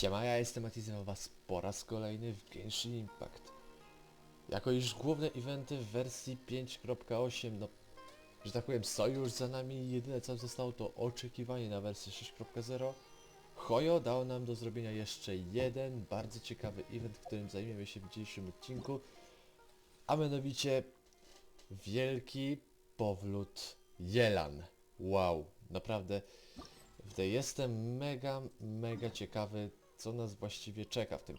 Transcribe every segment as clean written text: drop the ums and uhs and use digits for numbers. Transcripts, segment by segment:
Siema, ja jestem Matizem was po raz kolejny w Genshin Impact. Jako iż główne eventy w wersji 5.8, no, że tak powiem, są już za nami, jedyne co zostało to oczekiwanie na wersję 6.0. Hojo dał nam do zrobienia jeszcze jeden bardzo ciekawy event, którym zajmiemy się w dzisiejszym odcinku, a mianowicie wielki powrót Yelan. Wow, naprawdę jestem mega ciekawy, co nas właściwie czeka w tym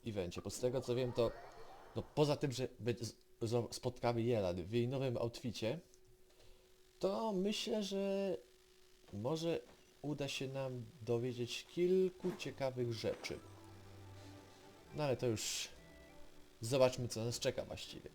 evencie, bo z tego co wiem to, no poza tym, że spotkamy Yelan w jej nowym outficie, to myślę, że może uda się nam dowiedzieć kilku ciekawych rzeczy. No ale to już zobaczmy, co nas czeka właściwie.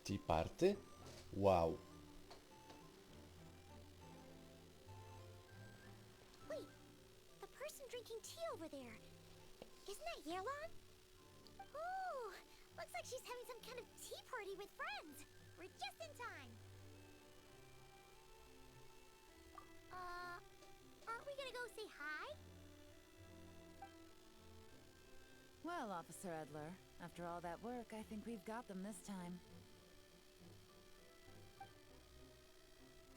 Tea party? Wow. Wait, the person drinking tea over there. Isn't that Yelan? Oh, looks like she's having some kind of tea party with friends. We're just in time. Aren't we gonna go say hi? Well, Officer Edler, after all that work, I think we've got them this time.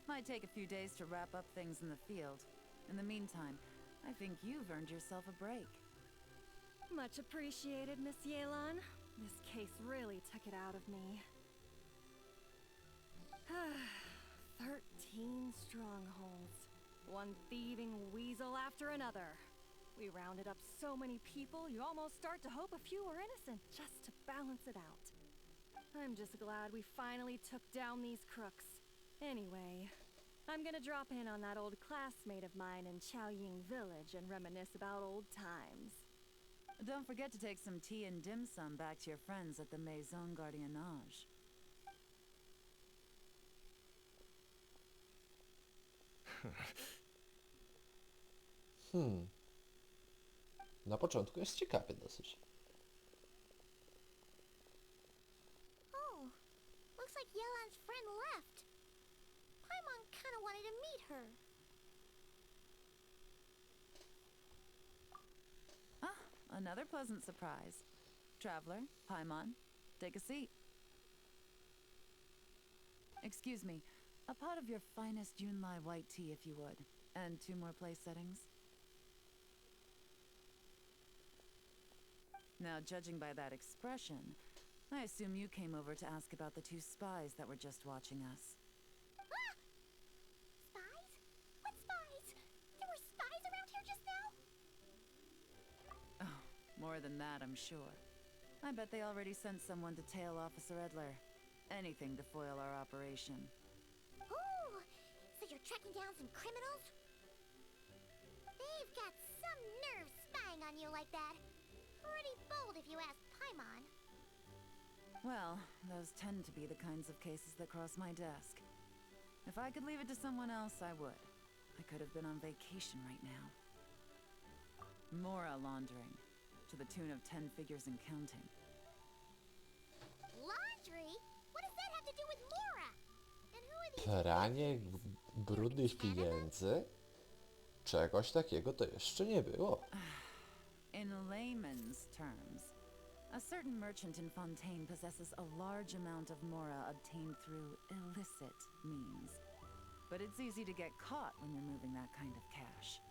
Might take a few days to wrap up things in the field. In the meantime, I think you've earned yourself a break. Much appreciated, Miss Yelan. This case really took it out of me. 13 strongholds. One thieving weasel after another. We rounded up so many people, you almost start to hope a few were innocent, just to balance it out. I'm just glad we finally took down these crooks. Anyway, I'm gonna drop in on that old classmate of mine in Chaoying Village and reminisce about old times. Don't forget to take some tea and dim sum back to your friends at the Maison Gardiennage. Na początku jest ciekawie dosyć. Oh, looks like Yelan's friend left. Paimon kind of wanted to meet her. Ah, another pleasant surprise. Traveler, Paimon, take a seat. Excuse me, a pot of your finest Yunlai white tea if you would, and 2 more place settings. Now, judging by that expression, I assume you came over to ask about the 2 spies that were just watching us. Ah! Spies? What spies? There were spies around here just now? Oh, more than that, I'm sure. I bet they already sent someone to tail Officer Edler. Anything to foil our operation. Oh, so you're tracking down some criminals? They've got some nerve spying on you like that. Pretty bold if you ask Paimon. Well, those tend to be the kinds of cases that cross my desk. If I could leave it to someone else, I would. I could have been on vacation right now. Mora laundering, to the tune of 10 figures and counting. Laundry? What does that have to do with Mora? And who are these? Pranie brudnych pieniędzy? Czegoś takiego to jeszcze nie było. In layman's terms, a certain merchant in Fontaine possesses a large amount of mora obtained through illicit means. But it's easy to get caught when you're moving that kind of cash.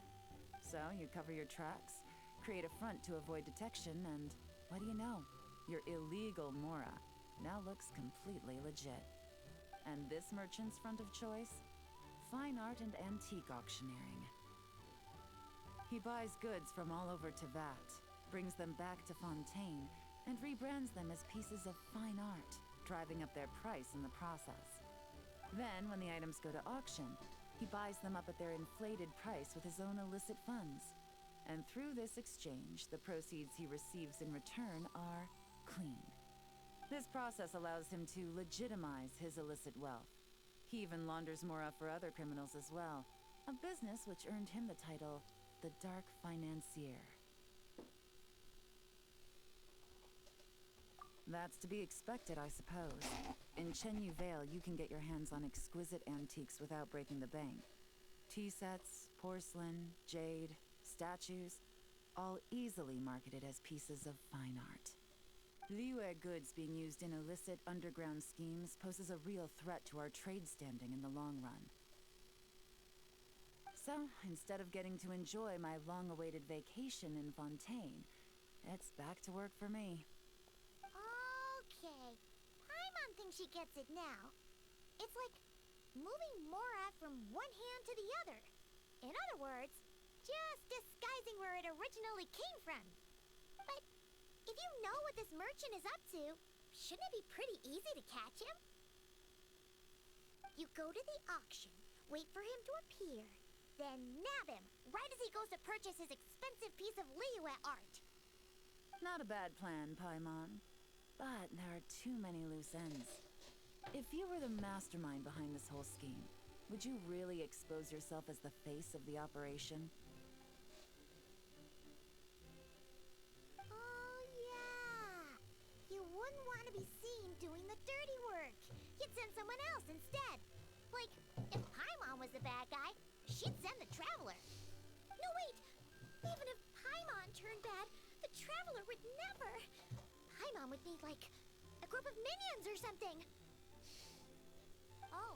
So you cover your tracks, create a front to avoid detection, and what do you know? Your illegal mora now looks completely legit. And this merchant's front of choice? Fine art and antique auctioneering. He buys goods from all over Teyvat, brings them back to Fontaine, and rebrands them as pieces of fine art, driving up their price in the process. Then, when the items go to auction, he buys them up at their inflated price with his own illicit funds. And through this exchange, the proceeds he receives in return are clean. This process allows him to legitimize his illicit wealth. He even launders mora for other criminals as well, a business which earned him the title the Dark Financier. That's to be expected, I suppose. In Chenyu Vale, you can get your hands on exquisite antiques without breaking the bank. Tea sets, porcelain, jade, statues, all easily marketed as pieces of fine art. Liyue goods being used in illicit underground schemes poses a real threat to our trade standing in the long run. So, instead of getting to enjoy my long-awaited vacation in Fontaine, it's back to work for me. Okay. Paimon thinks she gets it now. It's like moving Mora from one hand to the other. In other words, just disguising where it originally came from. But if you know what this merchant is up to, shouldn't it be pretty easy to catch him? You go to the auction, wait for him to appear, then nab him right as he goes to purchase his expensive piece of Liyue art. Not a bad plan, Paimon. But there are too many loose ends. If you were the mastermind behind this whole scheme, would you really expose yourself as the face of the operation? Oh, yeah. You wouldn't want to be seen doing the dirty work. You'd send someone else instead. Like, if Paimon was the bad guy, she'd send the Traveler. No, wait. Even if Paimon turned bad, the Traveler would never. Paimon would need, like, a group of minions or something. Oh.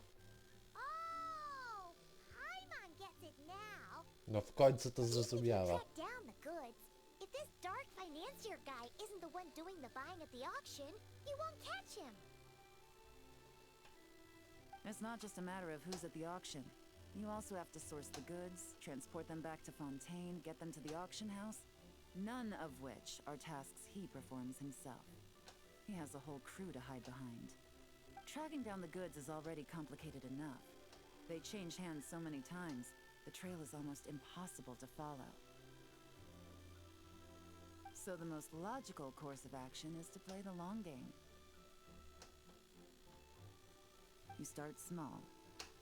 Oh! Paimon gets it now. No w końcu to Even if you zrozumiała. track down the goods, if this dark financier guy isn't the one doing the buying at the auction, you won't catch him. It's not just a matter of who's at the auction. You also have to source the goods, transport them back to Fontaine, get them to the auction house, none of which are tasks he performs himself. He has a whole crew to hide behind. Tracking down the goods is already complicated enough. They change hands so many times, the trail is almost impossible to follow. So the most logical course of action is to play the long game. You start small.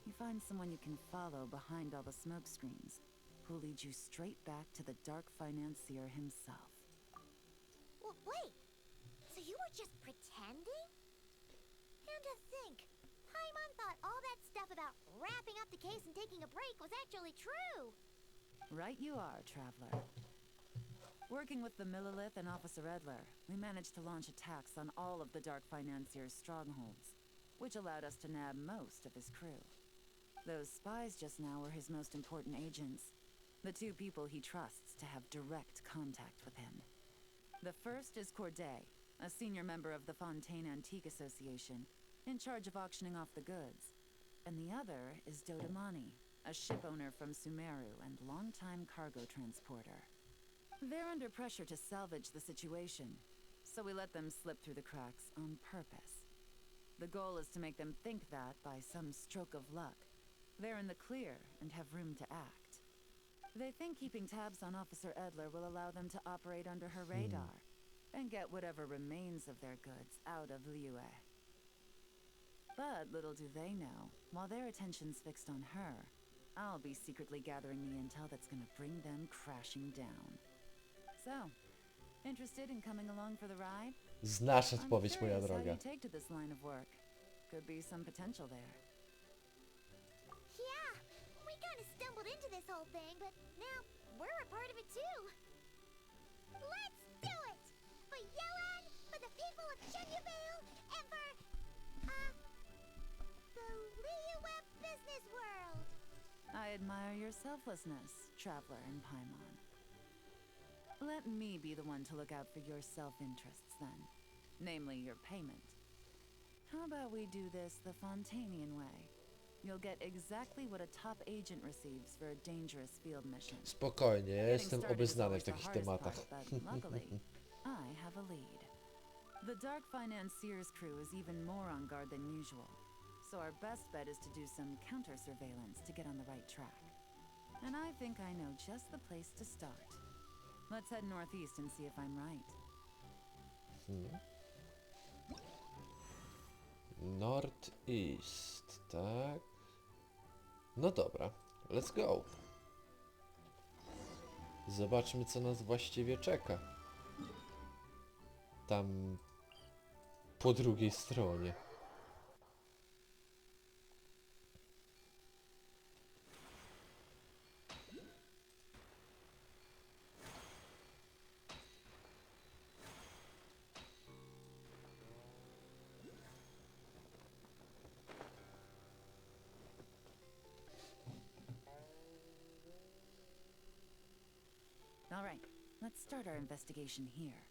You find someone you can follow behind all the smoke screens, who'll lead you straight back to the Dark Financier himself. Well, wait. So you were just pretending? And to think, Paimon thought all that stuff about wrapping up the case and taking a break was actually true. Right you are, Traveler. Working with the Millilith and Officer Edler, we managed to launch attacks on all of the Dark Financier's strongholds, which allowed us to nab most of his crew. Those spies just now were his most important agents, the two people he trusts to have direct contact with him. The first is Corday, a senior member of the Fontaine Antique Association, in charge of auctioning off the goods. And the other is Dodamani, a ship owner from Sumeru and longtime cargo transporter. They're under pressure to salvage the situation, so we let them slip through the cracks on purpose. The goal is to make them think that, by some stroke of luck, they're in the clear and have room to act. They think keeping tabs on Officer Edler will allow them to operate under her radar and get whatever remains of their goods out of Liyue. But little do they know, while their attention's fixed on her, I'll be secretly gathering the intel that's gonna bring them crashing down. So, interested in coming along for the ride? Znasz I'm odpowiedź, moja curious how droga. you take to this line of work. Could be some potential there. Yeah, we kind of stumbled into this whole thing, but now we're a part of it too. Let's do it! For Yelan, for the people of Chenyavale, and for, the Liyue business world. I admire your selflessness, Traveler and Paimon. Let me be the one to look out for your self-interests then. Namely, your payment. How about we do this the Fontainian way? You'll get exactly what a top agent receives for a dangerous field mission. Spokojnie, ja Getting jestem started is obeznany w always the takich hardest tematach. part, but luckily, I have a lead. The Dark Financier's crew is even more on guard than usual, so our best bet is to do some counter-surveillance to get on the right track. And I think I know just the place to start. Let's head northeast and see if I'm right. Northeast, tak? No dobra. Let's go. Zobaczmy, co nas właściwie czeka. Tam po drugiej stronie. All right, let's start our investigation here.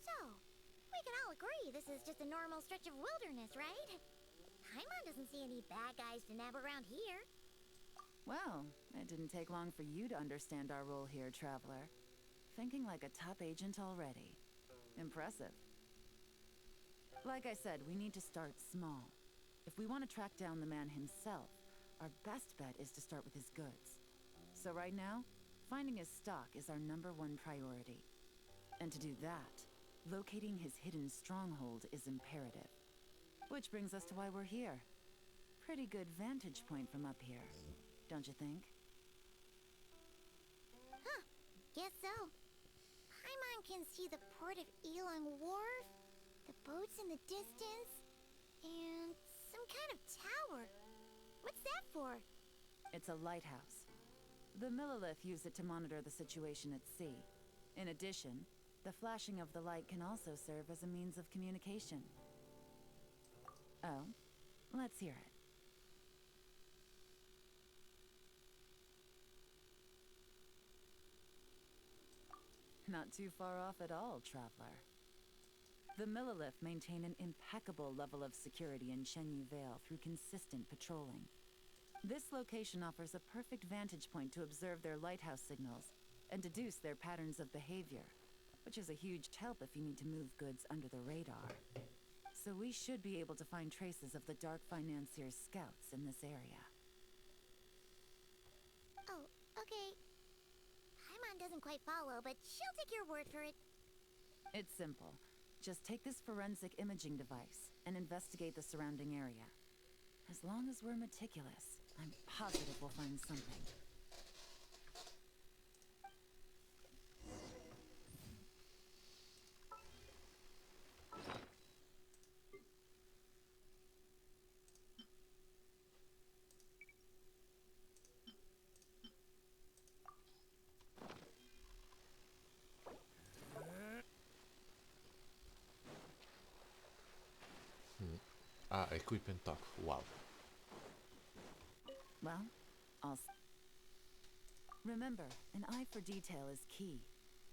So, we can all agree this is just a normal stretch of wilderness, right? Paimon doesn't see any bad guys to nab around here. Well, it didn't take long for you to understand our role here, Traveler. Thinking like a top agent already. Impressive. Like I said, we need to start small. If we want to track down the man himself, our best bet is to start with his goods. So right now, finding his stock is our #1 priority. And to do that, locating his hidden stronghold is imperative. Which brings us to why we're here. Pretty good vantage point from up here, don't you think? Huh, guess so. Paimon can see the port of Yelan Wharf, the boats in the distance, and some kind of tower. What's that for? It's a lighthouse. The Millilith use it to monitor the situation at sea. In addition, the flashing of the light can also serve as a means of communication. Oh, let's hear it. Not too far off at all, Traveler. The Millilith maintain an impeccable level of security in Shenyu Vale through consistent patrolling. This location offers a perfect vantage point to observe their lighthouse signals and deduce their patterns of behavior, which is a huge help if you need to move goods under the radar. So we should be able to find traces of the Dark Financier's scouts in this area. Oh, okay. Paimon doesn't quite follow, but she'll take your word for it. It's simple. Just take this forensic imaging device and investigate the surrounding area. As long as we're meticulous, I'm positive we'll find something. Equipment talk. Wow. Well, remember, an eye for detail is key.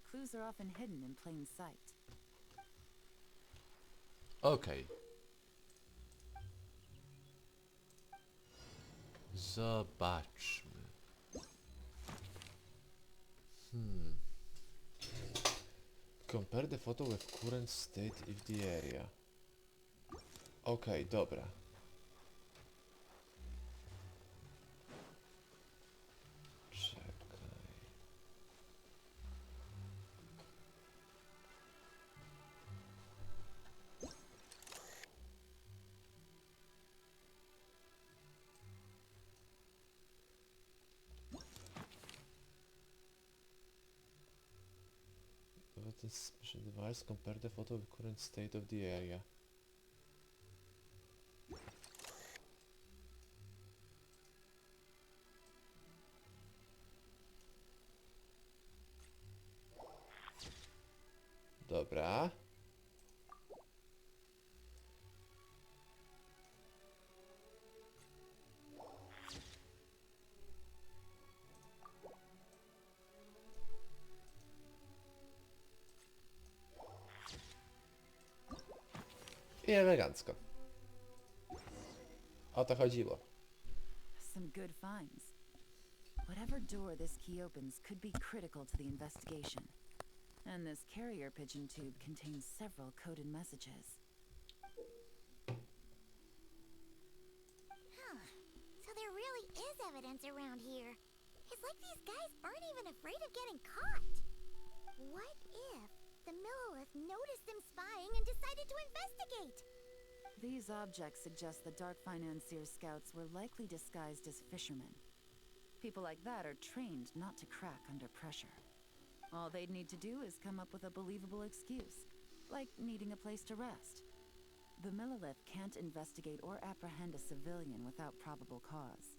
Clues are often hidden in plain sight. Okej. Zobaczmy. Compare the photo with current state of the area. Okej, dobra. Czekaj. With this special device, compare the photo with current state of the area. Dobra. I elegancko. O to chodziło. Some good finds. Whatever door this key opens could be critical to the investigation. And this carrier pigeon tube contains several coded messages. Huh. So there really is evidence around here. It's like these guys aren't even afraid of getting caught. What if the Millilith noticed them spying and decided to investigate? These objects suggest the Dark Financier scouts were likely disguised as fishermen. People like that are trained not to crack under pressure. All they'd need to do is come up with a believable excuse, like needing a place to rest. The Millilith can't investigate or apprehend a civilian without probable cause.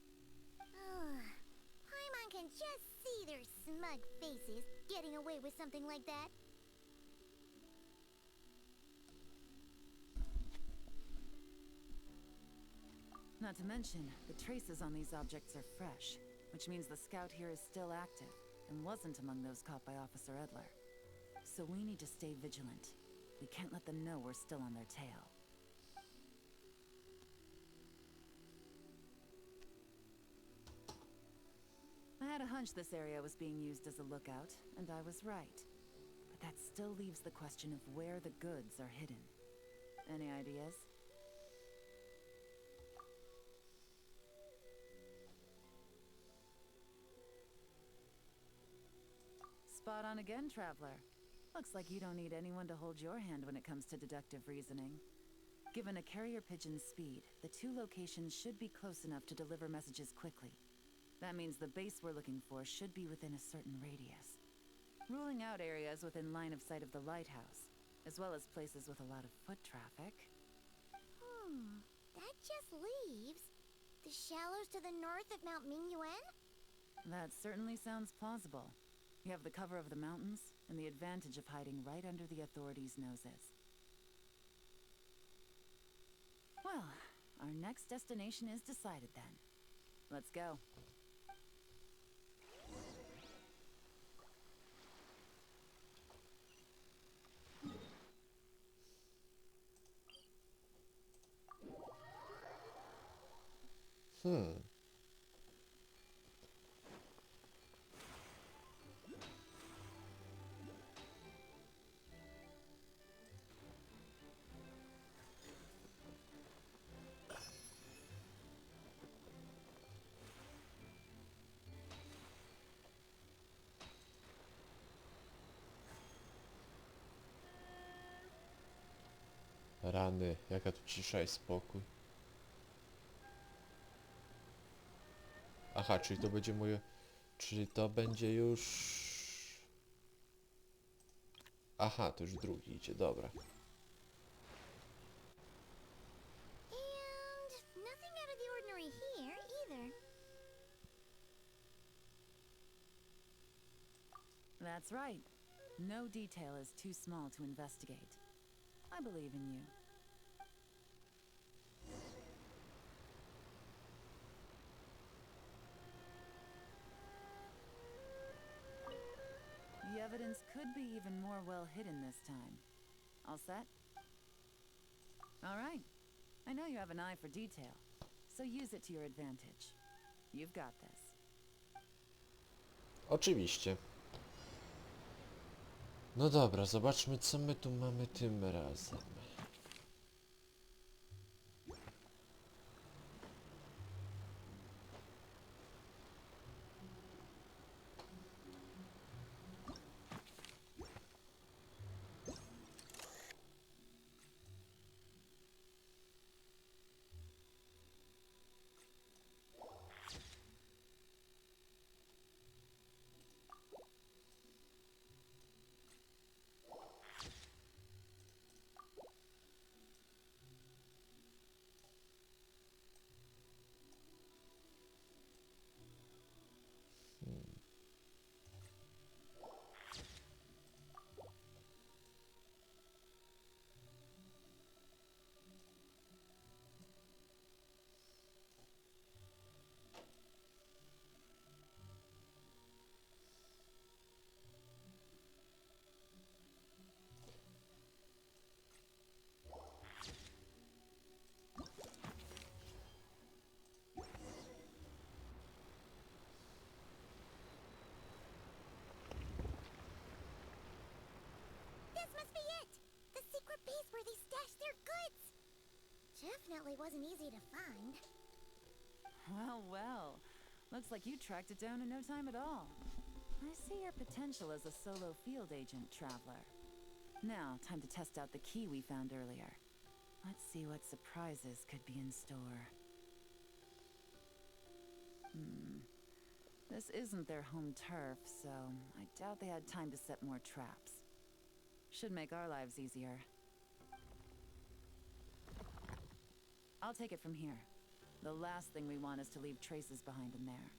Paimon can just see their smug faces getting away with something like that. Not to mention, the traces on these objects are fresh, which means the scout here is still active, and wasn't among those caught by Officer Edler. So we need to stay vigilant. We can't let them know we're still on their tail. I had a hunch this area was being used as a lookout, and I was right. But that still leaves the question of where the goods are hidden. Any ideas? Spot on again, Traveler. Looks like you don't need anyone to hold your hand when it comes to deductive reasoning. Given a carrier pigeon's speed, the two locations should be close enough to deliver messages quickly. That means the base we're looking for should be within a certain radius. Ruling out areas within line of sight of the lighthouse, as well as places with a lot of foot traffic. That just leaves the shallows to the north of Mount Mingyuan? That certainly sounds plausible. You have the cover of the mountains, and the advantage of hiding right under the authorities' noses. Well, our next destination is decided then. Let's go. Rany, jaka tu cisza i spokój. Aha, czyli to będzie moje... Czyli to będzie już... Aha, to już drugi idzie, dobra. And nothing out of the ordinary here either. That's right. No detail is too small to investigate. I believe in you. The evidence could be even more well hidden this time. All set? All right. I know you have an eye for detail, so use it to your advantage. You've got this. Oczywiście. No dobra, zobaczmy co my tu mamy tym razem. This must be it! The secret base where they stashed their goods! Definitely wasn't easy to find. Well, well. Looks like you tracked it down in no time at all. I see your potential as a solo field agent, traveler. Now, time to test out the key we found earlier. Let's see what surprises could be in store. This isn't their home turf, so I doubt they had time to set more traps. Should make our lives easier. I'll take it from here. The last thing we want is to leave traces behind in there.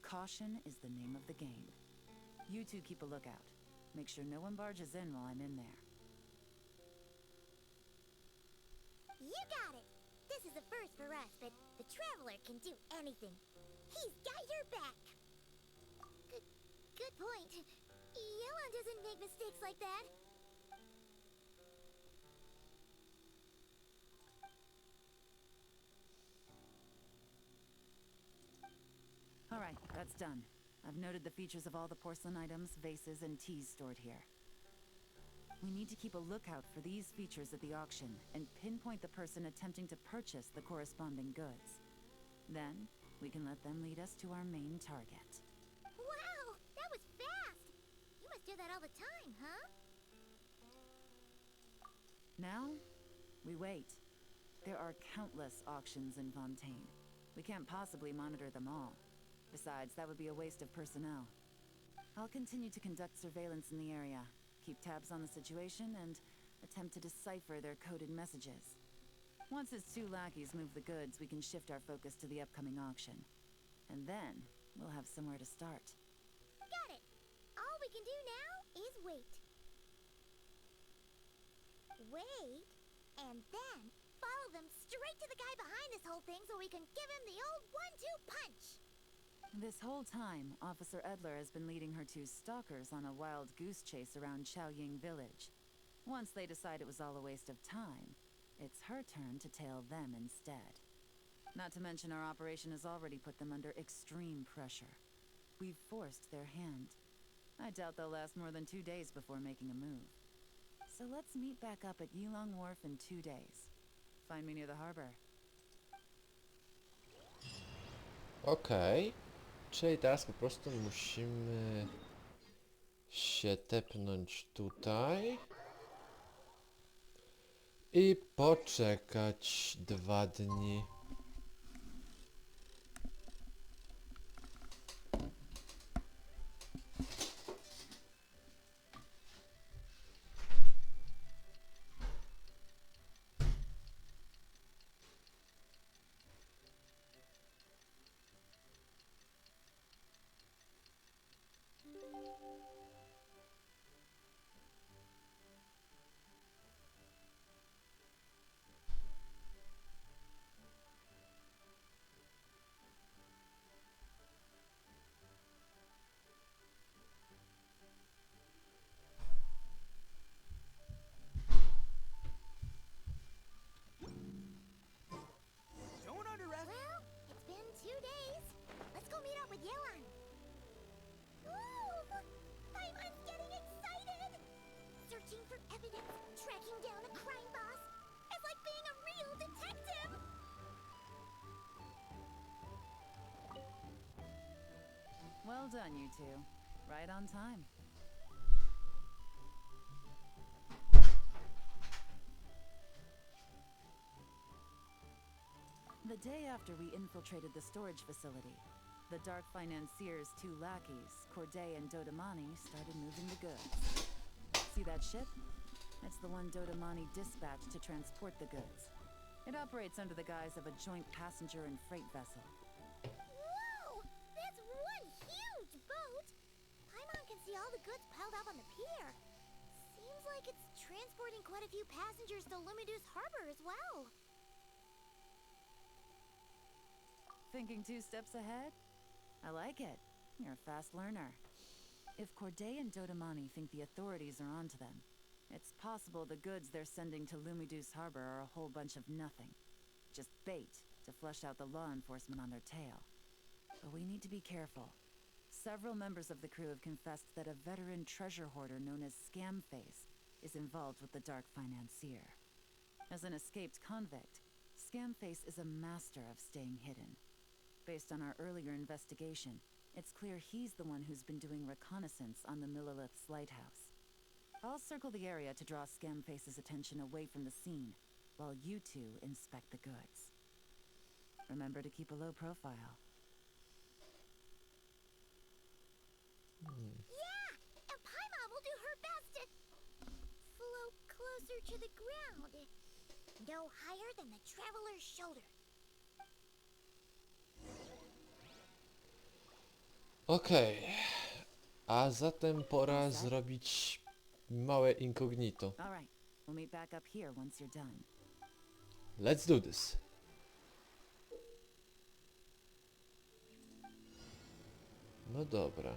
Caution is the name of the game. You two keep a lookout. Make sure no one barges in while I'm in there. You got it! This is a first for us, but the Traveler can do anything. He's got your back! Good point. Yelan doesn't make mistakes like that. Alright, that's done. I've noted the features of all the porcelain items, vases, and teas stored here. We need to keep a lookout for these features at the auction and pinpoint the person attempting to purchase the corresponding goods. Then, we can let them lead us to our main target. Wow! That was fast! You must do that all the time, huh? Now, we wait. There are countless auctions in Fontaine. We can't possibly monitor them all. Besides, that would be a waste of personnel. I'll continue to conduct surveillance in the area, keep tabs on the situation, and attempt to decipher their coded messages. Once his two lackeys move the goods, we can shift our focus to the upcoming auction. And then, we'll have somewhere to start. Got it! All we can do now is wait. Wait, and then follow them straight to the guy behind this whole thing so we can give him the old 1-2 punch! This whole time, Officer Edler has been leading her two stalkers on a wild goose chase around Chaoying village. Once they decide it was all a waste of time, it's her turn to tail them instead. Not to mention our operation has already put them under extreme pressure. We've forced their hand. I doubt they'll last more than 2 days before making a move. So let's meet back up at Yelan Wharf in 2 days. Find me near the harbor. Okej. Czyli teraz po prostu musimy się tepnąć tutaj i poczekać 2 dni. Well, it's been 2 days. Let's go meet up with Yelan. Ooh! I'm getting excited! Searching for evidence, tracking down a crime boss. It's like being a real detective! Well done, you two. Right on time. The day after we infiltrated the storage facility, the Dark Financier's two lackeys, Corday and Dodamani, started moving the goods. See that ship? It's the one Dodamani dispatched to transport the goods. It operates under the guise of a joint passenger and freight vessel. Whoa! That's one huge boat! Paimon can see all the goods piled up on the pier. Seems like it's transporting quite a few passengers to Lumidu's harbor as well. Thinking 2 steps ahead? I like it. You're a fast learner. If Corday and Dodamani think the authorities are onto them, it's possible the goods they're sending to Lumidu's harbor are a whole bunch of nothing. Just bait to flush out the law enforcement on their tail. But we need to be careful. Several members of the crew have confessed that a veteran treasure hoarder known as Scamface is involved with the Dark Financier. As an escaped convict, Scamface is a master of staying hidden. Based on our earlier investigation, it's clear he's the one who's been doing reconnaissance on the Millilith's lighthouse. I'll circle the area to draw Scamface's attention away from the scene, while you two inspect the goods. Remember to keep a low profile. Yeah! And Paimon will do her best to float closer to the ground. No higher than the traveler's shoulder. Okej. A zatem pora zrobić małe incognito. All right, we'll meet back up here once you're done. Let's do this. No dobra.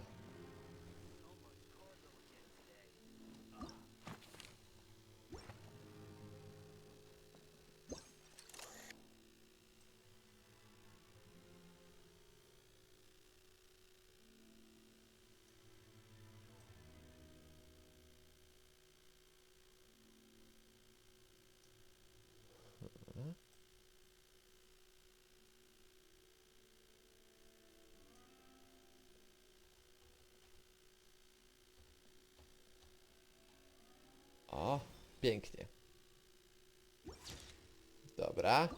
O, pięknie. Dobra.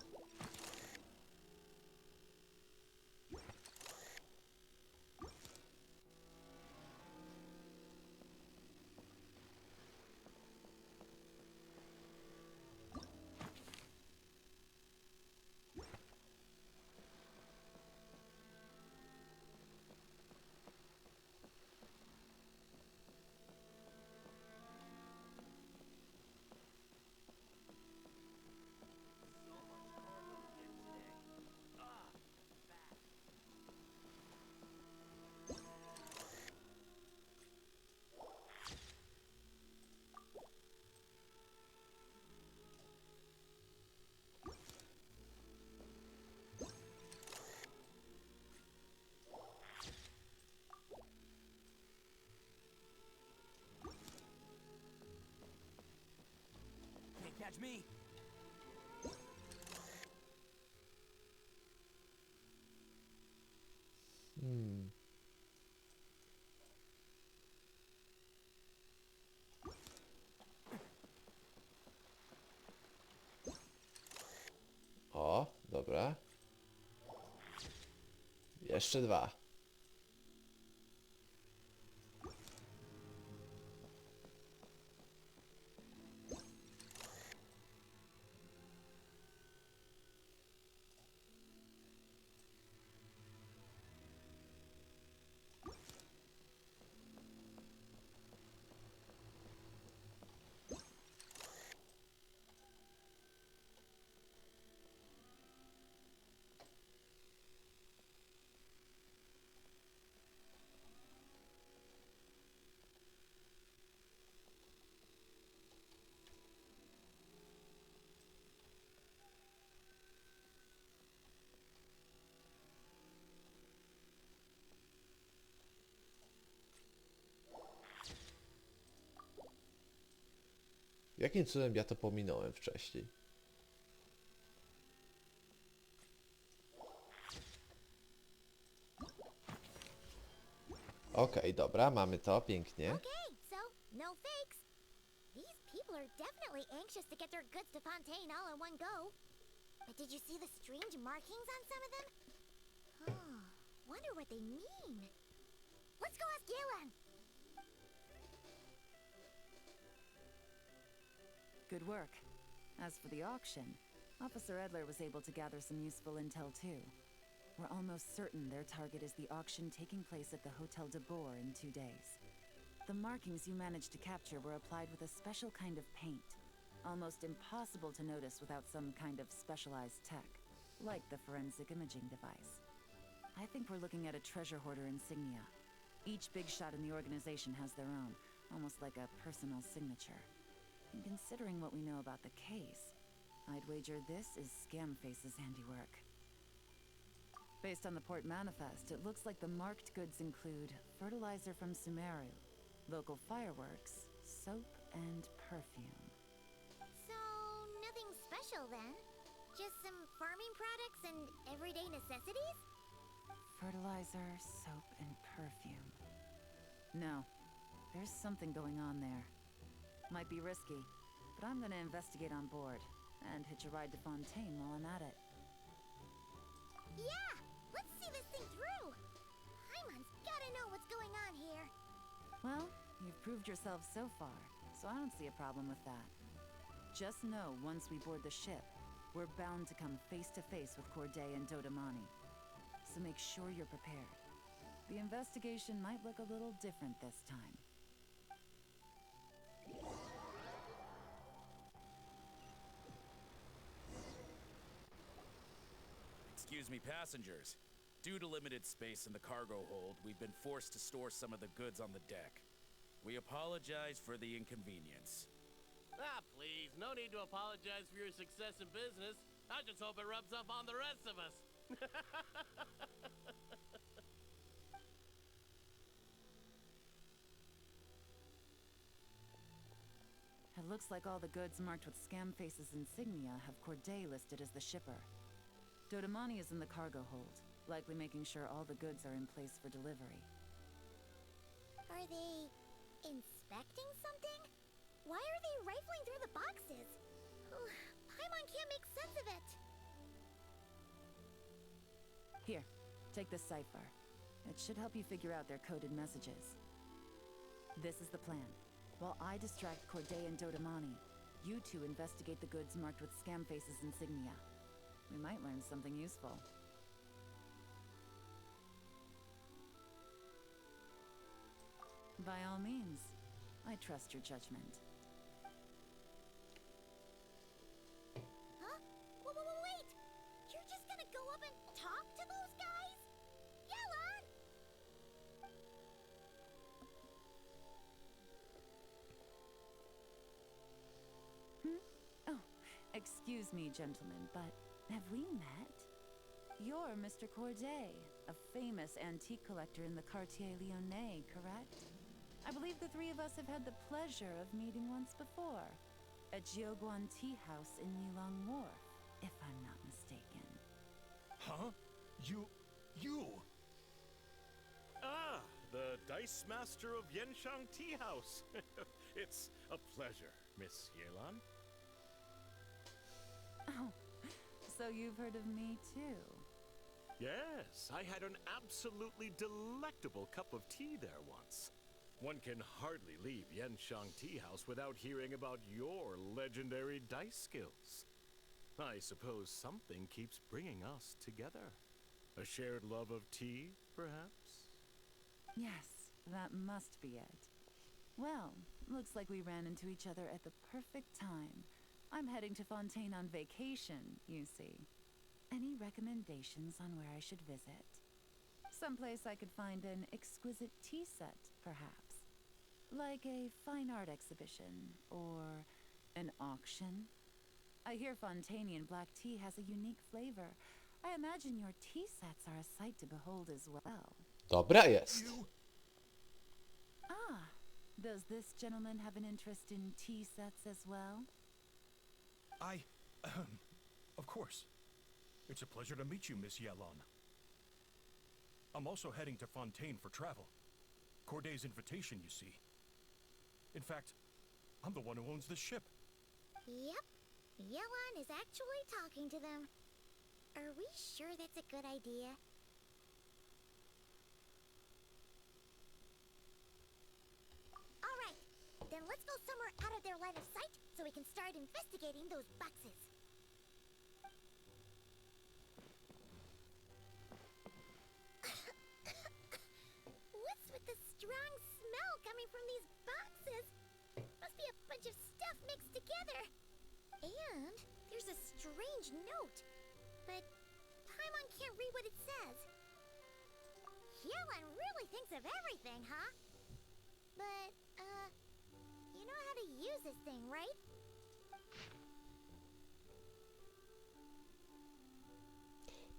Can't catch me. O, dobra. Jeszcze dwa. Jakim cudem ja to pominąłem wcześniej? Okej, dobra, mamy to, pięknie. Okay, so no fakes. These people are definitely anxious to get their goods to Fontaine all in one go. But did you see the strange markings on some of them? Oh, wonder what they mean. Let's go ask Yelan. Good work. As for the auction, Officer Edler was able to gather some useful intel too. We're almost certain their target is the auction taking place at the Hotel de Boer in 2 days. The markings you managed to capture were applied with a special kind of paint. Almost impossible to notice without some kind of specialized tech, like the forensic imaging device. I think we're looking at a treasure hoarder insignia. Each big shot in the organization has their own, almost like a personal signature. And considering what we know about the case, I'd wager this is Scamface's handiwork. Based on the port manifest, it looks like the marked goods include fertilizer from Sumeru, local fireworks, soap, and perfume. So, nothing special then? Just some farming products and everyday necessities? fertilizer, soap, and perfume. No, there's something going on there. Might be risky, but I'm gonna investigate on board and hitch a ride to Fontaine while I'm at it. Yeah! Let's see this thing through! Paimon's gotta know what's going on here. Well, you've proved yourself so far, so I don't see a problem with that. Just know once we board the ship, we're bound to come face to face with Corday and Dodamani. So make sure you're prepared. The investigation might look a little different this time. Excuse me, passengers. Due to limited space in the cargo hold, we've been forced to store some of the goods on the deck. We apologize for the inconvenience. Ah, please, no need to apologize for your success in business. I just hope it rubs off on the rest of us. It looks like all the goods marked with Scamface's insignia have Corday listed as the shipper. Dodamani is in the cargo hold, likely making sure all the goods are in place for delivery. Are they inspecting something? Why are they rifling through the boxes? Paimon can't make sense of it. Here, take this cipher. It should help you figure out their coded messages. This is the plan. While I distract Corday and Dodamani, you two investigate the goods marked with Scamface's insignia. We might learn something useful. By all means, I trust your judgment. Huh? Wait! You're just gonna go up and talk to those guys? Yelan! Oh, excuse me, gentlemen, but have we met? You're Mr. Corday, a famous antique collector in the Quartier Lyonnais, correct? I believe the three of us have had the pleasure of meeting once before, at Jiuguan Tea House in Yilong Wharf, if I'm not mistaken. Huh? You? Ah, the Dice Master of Yenshang Tea House. It's a pleasure, Miss Yelan. Oh, so you've heard of me too? Yes, I had an absolutely delectable cup of tea there once. One can hardly leave Yenshang Tea House without hearing about your legendary dice skills. I suppose something keeps bringing us together. A shared love of tea, perhaps? Yes, that must be it. Well, looks like we ran into each other at the perfect time. I'm heading to Fontaine on vacation, you see. Any recommendations on where I should visit? Someplace I could find an exquisite tea set, perhaps. Like a fine art exhibition, or an auction. I hear Fontainian black tea has a unique flavor. I imagine your tea sets are a sight to behold as well. Dobra jest. Ah, does this gentleman have an interest in tea sets as well? Of course. It's a pleasure to meet you, Miss Yelan. I'm also heading to Fontaine for travel. Corday's invitation, you see. In fact, I'm the one who owns this ship. Yep. Yelan is actually talking to them. Are we sure that's a good idea? Alright, then let's go somewhere out of their line of sight so we can start investigating those boxes. What's with the strong smell coming from these boxes? Must be a bunch of stuff mixed together. And there's a strange note. But Paimon can't read what it says. Yelan really thinks of everything, huh? But, you know how to use this thing, right?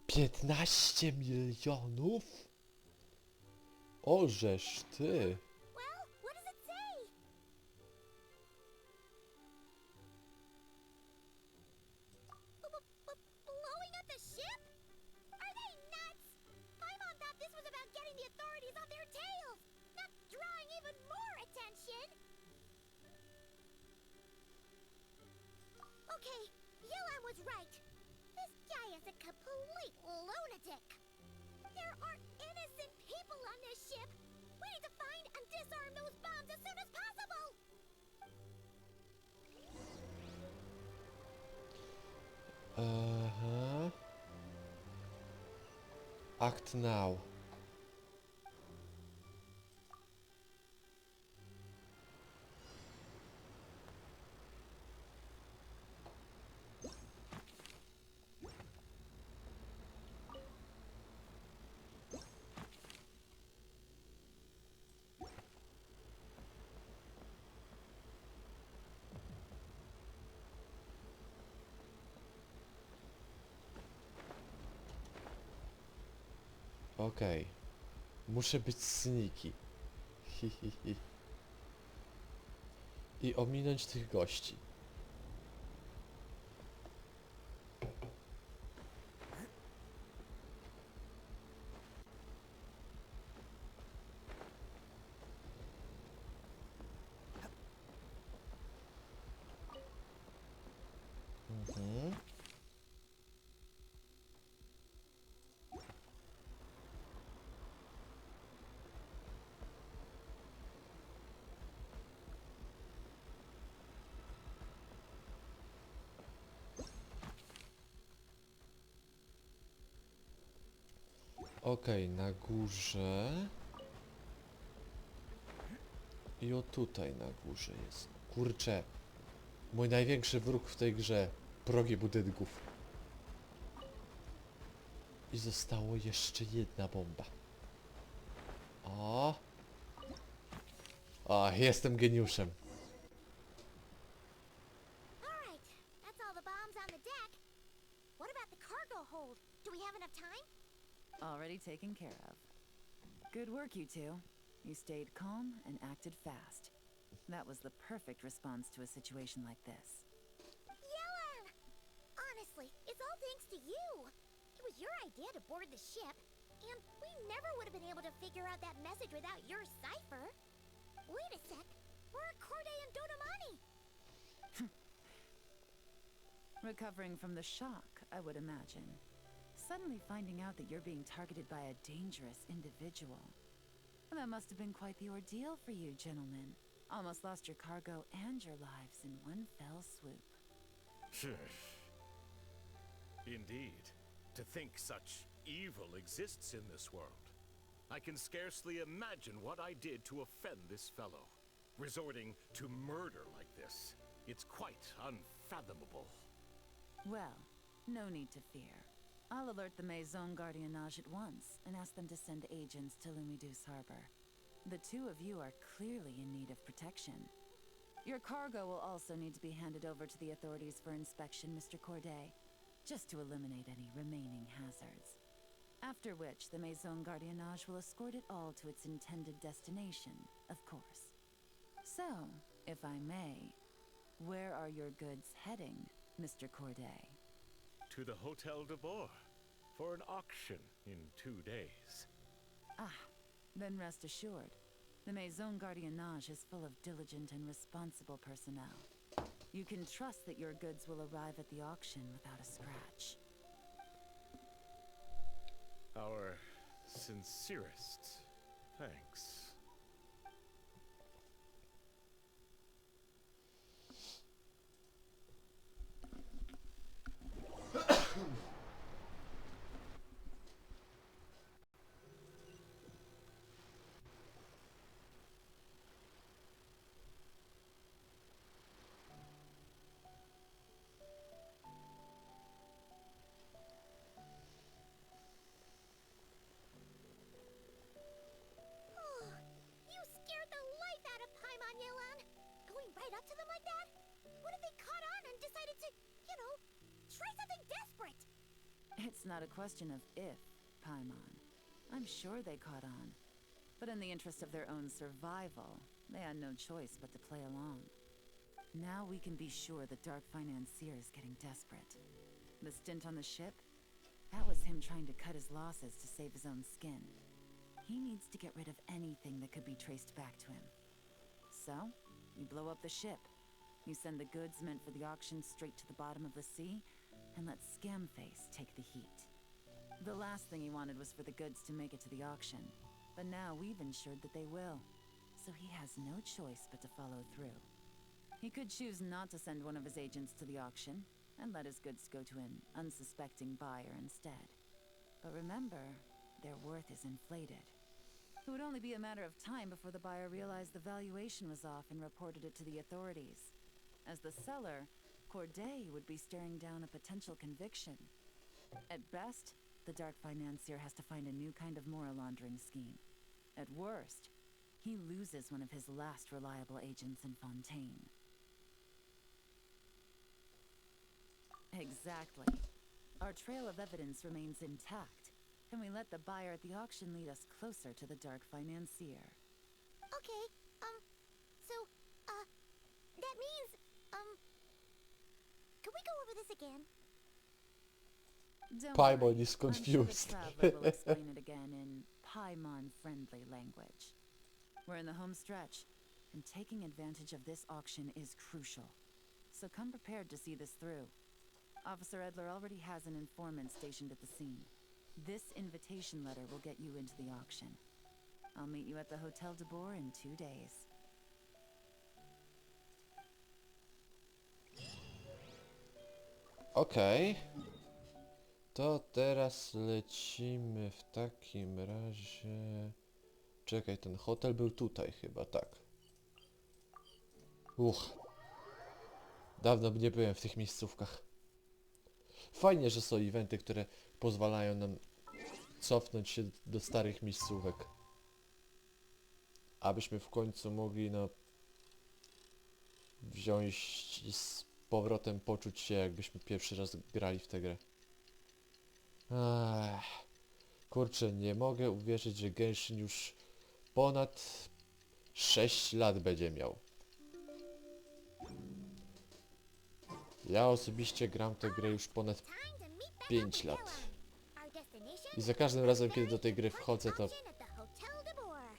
$15 milionów? Ożeż ty. Well, what does it say? Blowing up the ship? Are they nuts? Paimon thought Okay, Yelan was right. This guy is a complete lunatic. There are innocent people on this ship. We need to find and disarm those bombs as soon as possible. Act now. Okej. Muszę być sneaky. Hi, hi, hi. I ominąć tych gości. Mhm. Okej, na górze. I o tutaj na górze jest. Kurczę. Mój największy wróg w tej grze. Progi budynków. I zostało jeszcze jedna bomba. O! O, jestem geniuszem. Alright, that's all the bombs on the deck. What about the cargo hold? Do we have enough time? Already taken care of. Good work, you two. You stayed calm and acted fast. That was the perfect response to a situation like this. Yelan! Honestly, it's all thanks to you. It was your idea to board the ship, and we never would have been able to figure out that message without your cipher. Wait a sec. Where are Corday and Donamani? Recovering from the shock, I would imagine. Suddenly finding out that you're being targeted by a dangerous individual. That must have been quite the ordeal for you, gentlemen. Almost lost your cargo and your lives in one fell swoop. Indeed. To think such evil exists in this world. I can scarcely imagine what I did to offend this fellow. Resorting to murder like this. It's quite unfathomable. Well, no need to fear. I'll alert the Maison Gardiennage at once and ask them to send agents to Lumidus Harbor. The two of you are clearly in need of protection. Your cargo will also need to be handed over to the authorities for inspection, Mr. Corday, just to eliminate any remaining hazards. After which, the Maison Gardiennage will escort it all to its intended destination, of course. So, if I may, where are your goods heading, Mr. Corday? To the Hotel de Bois for an auction in 2 days. Ah, then rest assured. The Maison Gardiennage is full of diligent and responsible personnel. You can trust that your goods will arrive at the auction without a scratch. Our sincerest thanks. Oh, you scared the life out of Paimon, Yelan. Going right up to them like that? What if they caught on and decided to, try something desperate? It's not a question of if, Paimon. I'm sure they caught on. But in the interest of their own survival, they had no choice but to play along. Now we can be sure the Dark Financier is getting desperate. The stint on the ship? That was him trying to cut his losses to save his own skin. He needs to get rid of anything that could be traced back to him. So, you blow up the ship. You send the goods meant for the auction straight to the bottom of the sea, and let Scamface take the heat. The last thing he wanted was for the goods to make it to the auction, but now we've ensured that they will, so he has no choice but to follow through. He could choose not to send one of his agents to the auction, and let his goods go to an unsuspecting buyer instead. But remember, their worth is inflated. It would only be a matter of time before the buyer realized the valuation was off and reported it to the authorities. As the seller, Corday would be staring down a potential conviction. At best, the dark financier has to find a new kind of moral laundering scheme. At worst, he loses one of his last reliable agents in Fontaine. Exactly. Our trail of evidence remains intact, and we let the buyer at the auction lead us closer to the dark financier. Okay, so, that means, can we go over this again? Don't Paimon worry, is I'm sure the confused. traveler will explain it again in Paimon-friendly language. We're in the home stretch, and taking advantage of this auction is crucial. So come prepared to see this through. Officer Edler already has an informant stationed at the scene. This invitation letter will get you into the auction. I'll meet you at the Hotel de Boer in 2 days. Okej. To teraz lecimy w takim razie... Czekaj, ten hotel był tutaj chyba, tak. Dawno nie byłem w tych miejscówkach. Fajnie, że są eventy, które pozwalają nam cofnąć się do starych miejscówek. Abyśmy w końcu mogli, no... wziąć i z powrotem poczuć się, jakbyśmy pierwszy raz grali w tę grę. Kurczę, nie mogę uwierzyć, że Genshin już ponad 6 lat będzie miał. Ja osobiście gram tę grę już ponad 5 lat. I za każdym razem, kiedy do tej gry wchodzę, to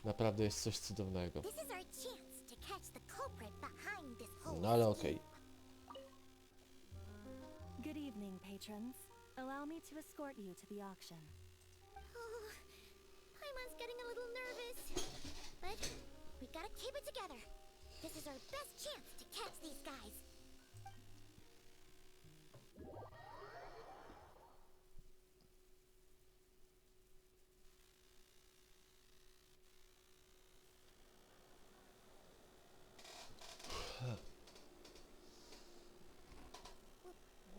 naprawdę jest coś cudownego. No ale okej. Good evening, patrons. Allow me to escort you to the auction. Oh, Paimon's getting a little nervous. But we gotta keep it together. This is our best chance to catch these guys.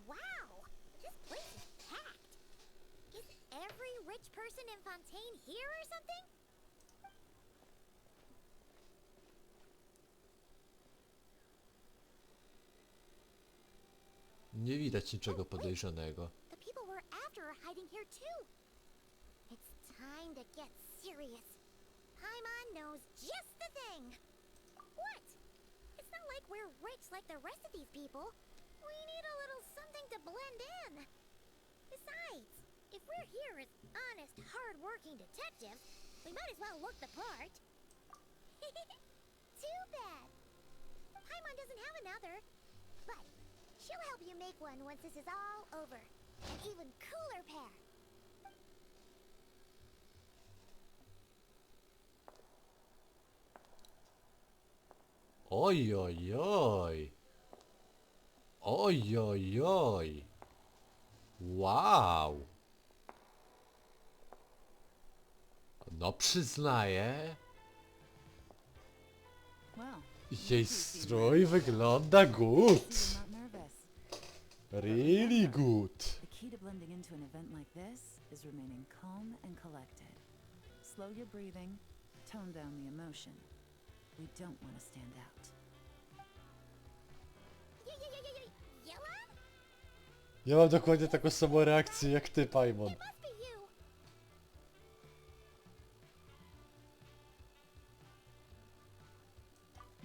Wow, this place is packed. Is every rich person in Fontaine here or something? Nie widać niczego podejrzanego. The people we're after are hiding here too. It's time to get serious. Paimon knows just the thing. What? It's not like we're rich like the rest of these people. We need a little something to blend in. Besides, if we're here as honest, hard-working detectives, we might as well look the part. Too bad. Paimon doesn't have another, but she'll help you make one once this is all over. An even cooler pair. Oj, oj, oj. Oj, oj, oj. Wow. No przyznaję. Well, Jej strój wygląda good. you're not nervous. Really good. The key to blending into an event like this is remaining calm and collected. Slow your breathing, tone down the emotion. We don't want to stand out. Yelan? Ja mam dokładnie taką samą reakcję jak ty, Paimon. It must be you.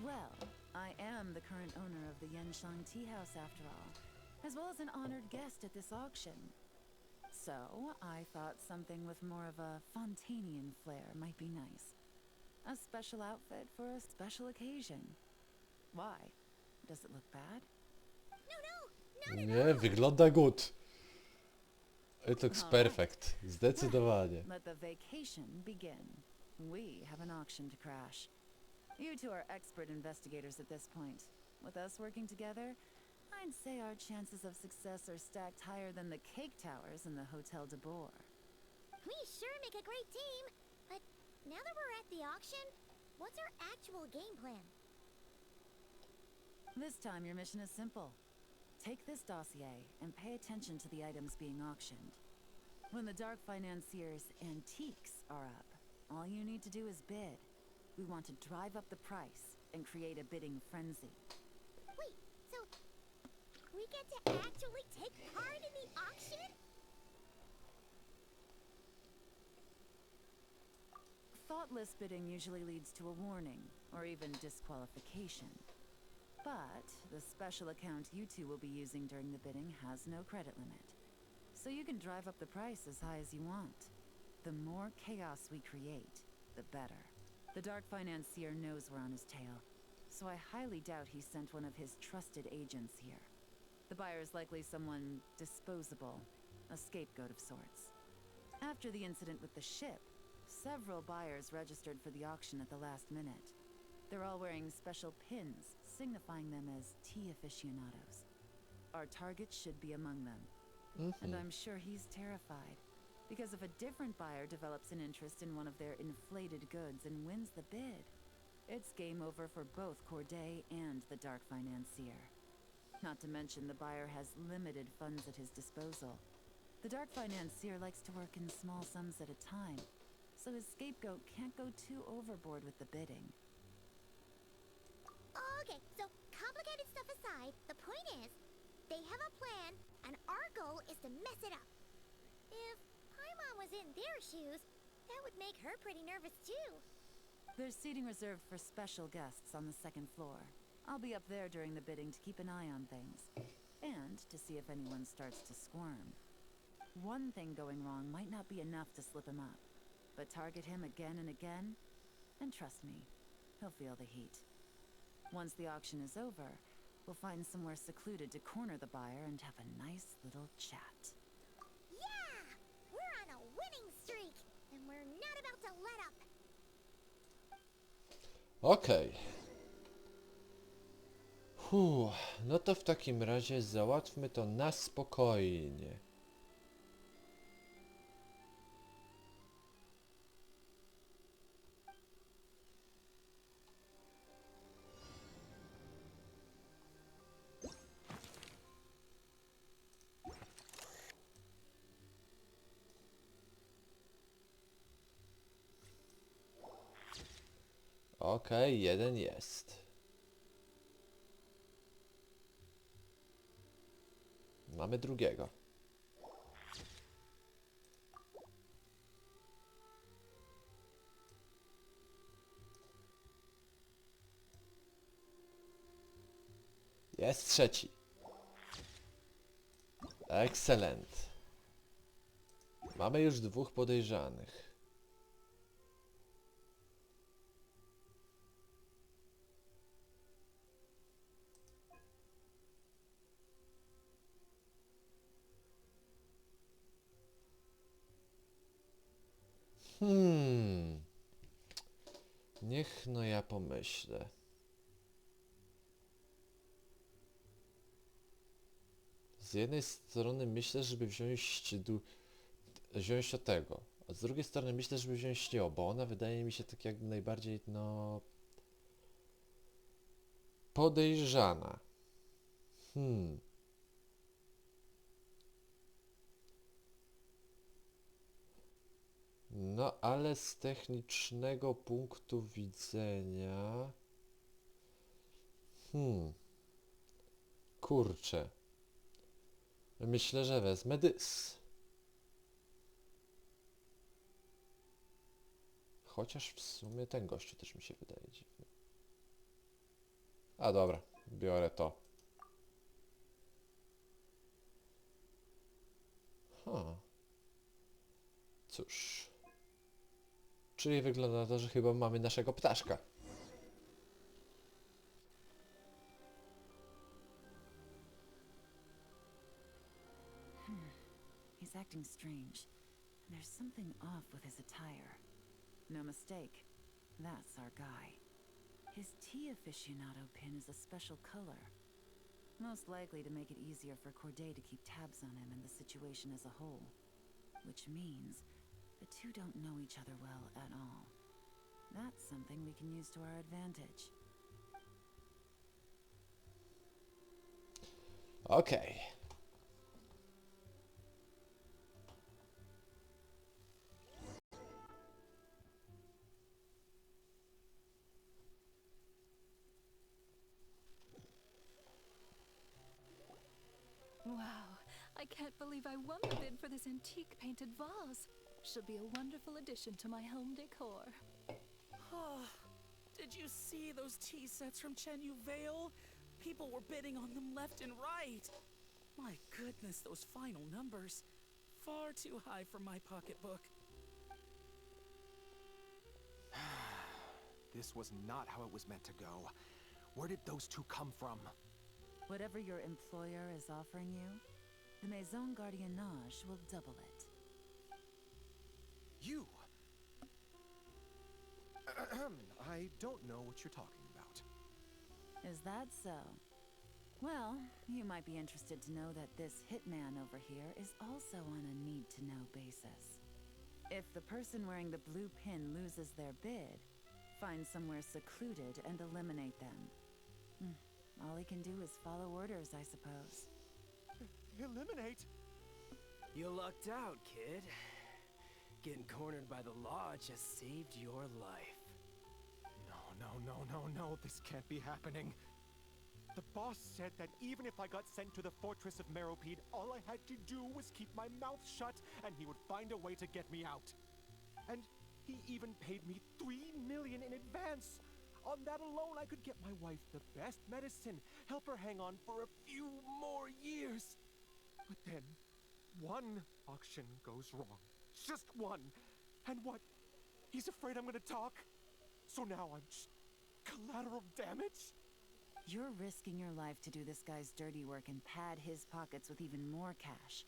Well, I am the current owner of the Yenshang Tea House after all, as well as an honored guest at this auction. So, I thought something with more of a Fontainian flair might be nice. A special outfit for a special occasion. Why? Does it look bad? Nie, wygląda good. It looks Alright. perfect. Zdecydowanie. Let the vacation begin. We have an auction to crash. You two are expert investigators at this point. With us working together, I'd say our chances of success are stacked higher than the cake towers in the Hotel de Boer. We sure make a great team. But now that we're at the auction, what's our actual game plan? This time your mission is simple. Take this dossier and pay attention to the items being auctioned. When the Dark Financier's antiques are up, all you need to do is bid. We want to drive up the price and create a bidding frenzy. Wait, so we get to actually take part in the auction? Thoughtless bidding usually leads to a warning, or even disqualification. But the special account you two will be using during the bidding has no credit limit. So you can drive up the price as high as you want. The more chaos we create, the better. The Dark Financier knows we're on his tail, so I highly doubt he sent one of his trusted agents here. The buyer is likely someone disposable, a scapegoat of sorts. After the incident with the ship, several buyers registered for the auction at the last minute. They're all wearing special pins, signifying them as tea aficionados. Our target should be among them. And I'm sure he's terrified, because if a different buyer develops an interest in one of their inflated goods and wins the bid, it's game over for both Corday and the Dark Financier. Not to mention the buyer has limited funds at his disposal. The Dark Financier likes to work in small sums at a time, so his scapegoat can't go too overboard with the bidding. Okay, so complicated stuff aside, the point is, they have a plan, and our goal is to mess it up. If Paimon was in their shoes, that would make her pretty nervous too. There's seating reserved for special guests on the second floor. I'll be up there during the bidding to keep an eye on things, and to see if anyone starts to squirm. One thing going wrong might not be enough to slip him up, but target him again and again, and trust me, he'll feel the heat. Once the auction is over, we'll find somewhere secluded to corner the buyer and have a nice little chat. Yeah! We're on a winning streak, and we're not about to let up. Okej. No to w takim razie załatwmy to na spokojnie. Okej, jeden jest. Mamy drugiego. Jest trzeci. Excellent. Mamy już dwóch podejrzanych. Niech no ja pomyślę. Z jednej strony myślę, żeby wziąć o tego, a z drugiej strony myślę, żeby wziąć nią, bo ona wydaje mi się tak jakby najbardziej, no... podejrzana. No, ale z technicznego punktu widzenia... Kurczę. Myślę, że wezmę dys. Chociaż w sumie ten gościu też mi się wydaje dziwny. A dobra, biorę to. Cóż. Czyli wygląda na to, że chyba mamy naszego ptaszka. acting strange. And there's something off with his attire. No mistake, that's our guy. His tea aficionado pin is a special color. Most likely to make it easier for Corday to keep tabs on him and the situation as a whole. Which means the two don't know each other well at all. That's something we can use to our advantage. Okej. Wow, I can't believe I won the bid for this antique painted vase. She'll be a wonderful addition to my home decor. Oh, did you see those tea sets from Chenyu Vale? People were bidding on them left and right. My goodness, those final numbers. Far too high for my pocketbook. This was not how it was meant to go. Where did those two come from? Whatever your employer is offering you, the Maison Gardiennage will double it. You! I don't know what you're talking about. Is that so? Well, you might be interested to know that this hitman over here is also on a need-to-know basis. If the person wearing the blue pin loses their bid, find somewhere secluded and eliminate them. All he can do is follow orders, I suppose. Eliminate? You lucked out, kid. Getting cornered by the law just saved your life. No, this can't be happening. The boss said that even if I got sent to the fortress of Meropide, all I had to do was keep my mouth shut and he would find a way to get me out. And he even paid me $3 million in advance. On that alone, I could get my wife the best medicine, help her hang on for a few more years. But then, one auction goes wrong. Just one. And what? He's afraid I'm gonna talk? So now I'm just collateral damage? You're risking your life to do this guy's dirty work and pad his pockets with even more cash.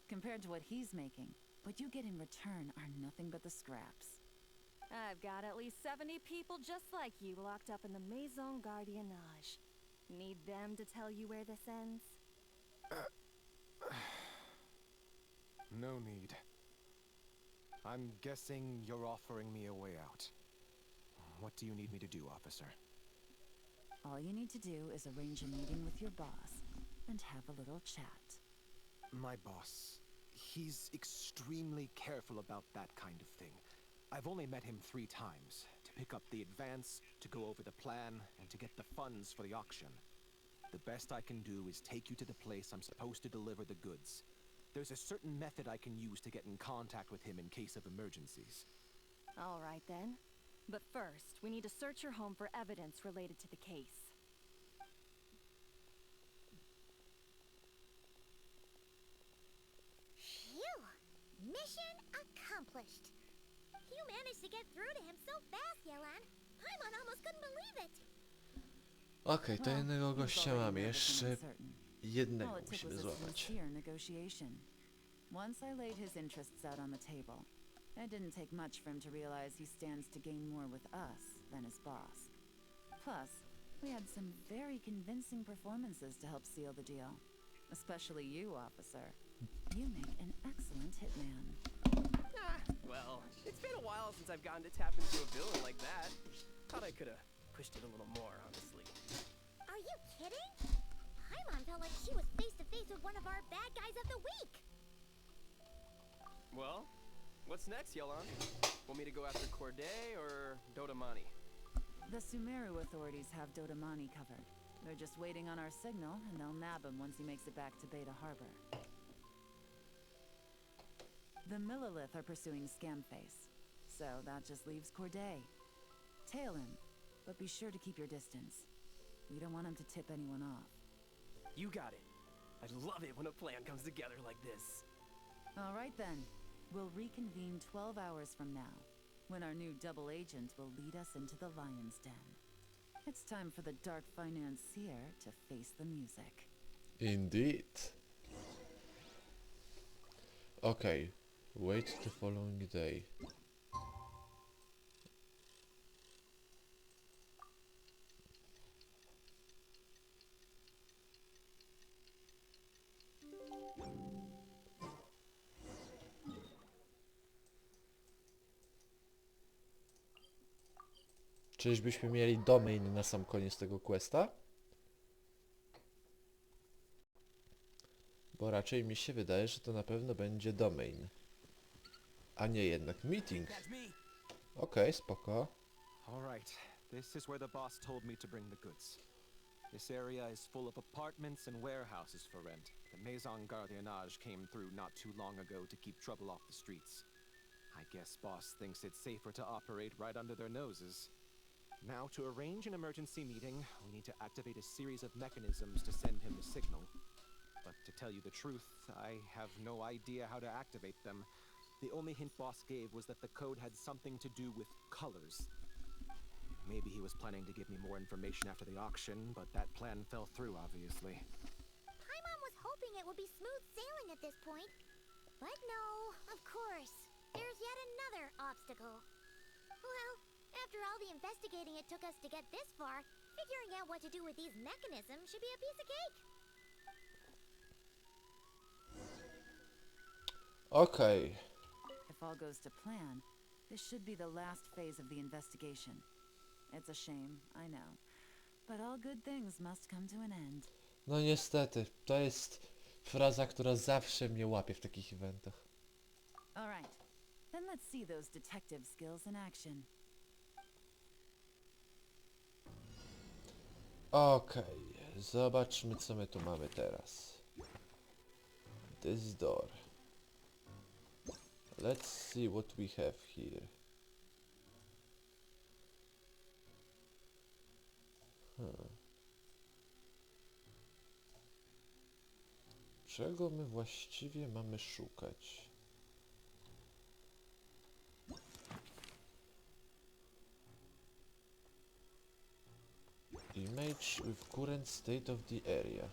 Compared to what he's making, what you get in return are nothing but the scraps. I've got at least 70 people just like you locked up in the Maison Gardiennage. Need them to tell you where this ends? No need. I'm guessing you're offering me a way out. What do you need me to do, officer? All you need to do is arrange a meeting with your boss and have a little chat. My boss, he's extremely careful about that kind of thing. I've only met him 3 times, to pick up the advance, to go over the plan, and to get the funds for the auction. The best I can do is take you to the place I'm supposed to deliver the goods. There's a certain method I can use to get in contact with him in case of emergencies. All right then. But first, we need to search your home for evidence related to the case. Phew! Mission accomplished. You managed to get through to him so fast, Yelan. Paimon almost couldn't believe it. Okej, to jednego gościa mamy. Jeszcze All jednego it took musimy was a złapać. sincere negotiation. Once I laid his interests out on the table, it didn't take much for him to realize he stands to gain more with us than his boss. Plus, we had some very convincing performances to help seal the deal. Especially you, officer. You make an excellent hitman. Well, it's been a while since I've gotten to tap into a villain like that. Thought I could have pushed it a little more, honestly. Are you kidding? Paimon felt like she was face to face with one of our bad guys of the week. Well, what's next, Yelan? Want me to go after Corday or Dodamani? The Sumeru authorities have Dodamani covered. They're just waiting on our signal, and they'll nab him once he makes it back to Beta Harbor. The Millilith are pursuing Scamface, so that just leaves Corday. Tail him, but be sure to keep your distance. We don't want him to tip anyone off. You got it. I love it when a plan comes together like this. All right then. We'll reconvene 12 hours from now, when our new double agent will lead us into the Lion's Den. It's time for the dark financier to face the music. Indeed. Okej. Wait the following day. Czyżbyśmy mieli domain na sam koniec tego questa? Bo raczej mi się wydaje, że to na pewno będzie domain. A nie jednak meeting. Okej, spoko. Alright, this is where the boss told me to bring the goods. This area is full of apartments and warehouses for rent. The Maison Gardiennage came through not too long ago to keep trouble off the streets. I guess boss thinks it's safer to operate right under their noses. Now, to arrange an emergency meeting, we need to activate a series of mechanisms to send him the signal. But to tell you the truth, I have no idea how to activate them. The only hint boss gave was that the code had something to do with colors. Maybe he was planning to give me more information after the auction, but that plan fell through, obviously. Paimon was hoping it would be smooth sailing at this point. But no, of course. There's yet another obstacle. Well, after all the investigating it took us to get this far, figuring out what to do with these mechanisms should be a piece of cake. Okej. If all goes to plan, this should be the last phase of the investigation. It's a shame, I know. But all good things must come to an end. No niestety, to jest fraza, która zawsze mnie łapie w takich eventach. Alright, then let's see those detective skills in action. Okej, zobaczmy co my tu mamy teraz. This door. Let's see what we have here. Czego my właściwie mamy szukać? Image with current state of the area.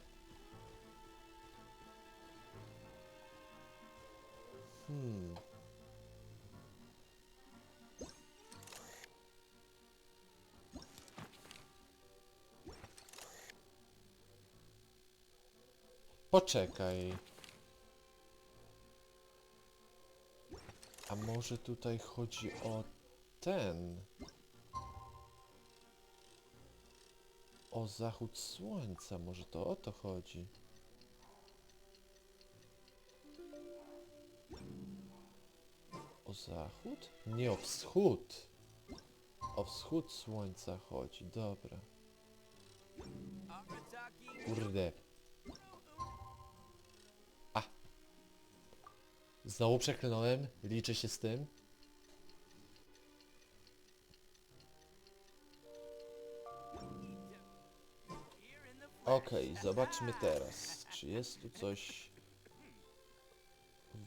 Poczekaj. A może tutaj chodzi o ten? O zachód słońca, może to o to chodzi? O zachód? Nie o wschód. O wschód słońca chodzi, dobra. Kurde. A! Znowu przeklnąłem, liczę się z tym. Okej, zobaczmy teraz, czy jest tu coś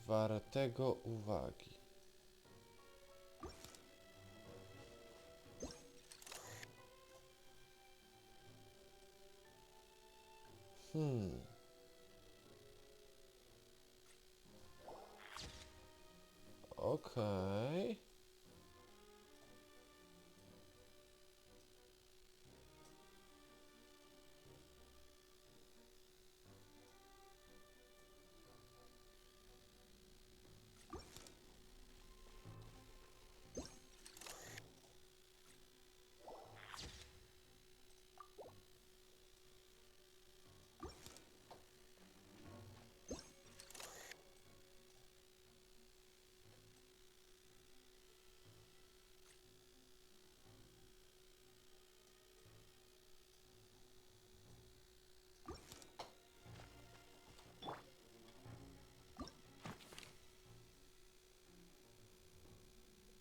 wartego uwagi. Okej.